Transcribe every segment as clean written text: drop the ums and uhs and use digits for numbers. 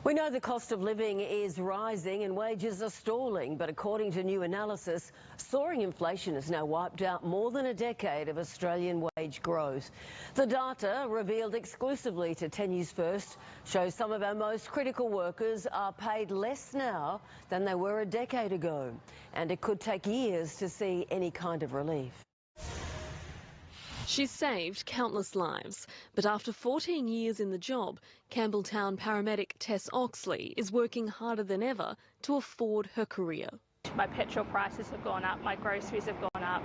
We know the cost of living is rising and wages are stalling, but according to new analysis, soaring inflation has now wiped out more than a decade of Australian wage growth. The data, revealed exclusively to 10 News First, shows some of our most critical workers are paid less now than they were a decade ago, and it could take years to see any kind of relief. She's saved countless lives, but after 14 years in the job, Campbelltown paramedic Tess Oxley is working harder than ever to afford her career. My petrol prices have gone up, my groceries have gone up,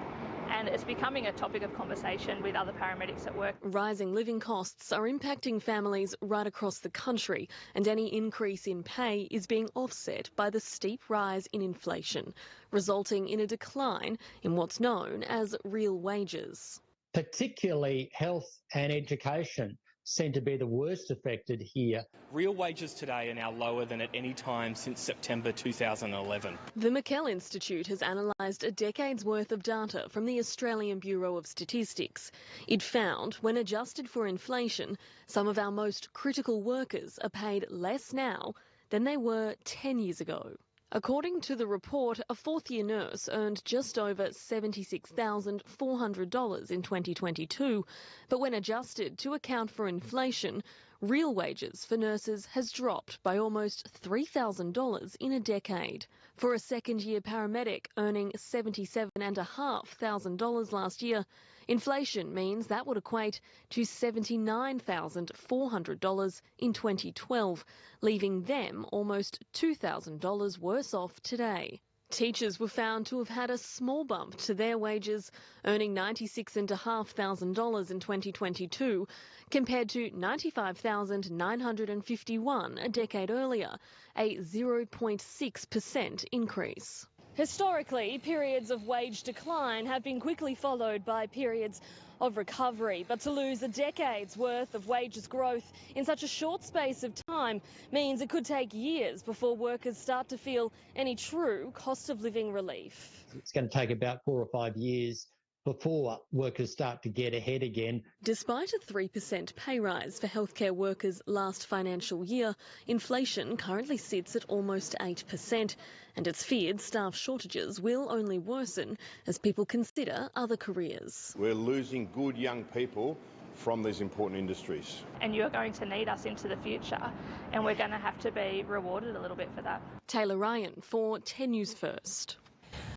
and it's becoming a topic of conversation with other paramedics at work. Rising living costs are impacting families right across the country, and any increase in pay is being offset by the steep rise in inflation, resulting in a decline in what's known as real wages. Particularly health and education seem to be the worst affected here. Real wages today are now lower than at any time since September 2011. The McKell Institute has analysed a decade's worth of data from the Australian Bureau of Statistics. It found, when adjusted for inflation, some of our most critical workers are paid less now than they were 10 years ago. According to the report, a fourth-year nurse earned just over $76,400 in 2022, but when adjusted to account for inflation, real wages for nurses has dropped by almost $3,000 in a decade. For a second-year paramedic earning $77,500 last year, inflation means that would equate to $79,400 in 2012, leaving them almost $2,000 worse off today. Teachers were found to have had a small bump to their wages, earning $96,500 in 2022, compared to $95,951 a decade earlier, a 0.6% increase. Historically, periods of wage decline have been quickly followed by periods of recovery, but to lose a decade's worth of wages growth in such a short space of time means it could take years before workers start to feel any true cost of living relief. It's going to take about 4 or 5 years before workers start to get ahead again. Despite a 3% pay rise for healthcare workers last financial year, inflation currently sits at almost 8%, and it's feared staff shortages will only worsen as people consider other careers. We're losing good young people from these important industries. And you're going to need us into the future, and we're going to have to be rewarded a little bit for that. Taylor Ryan for 10 News First.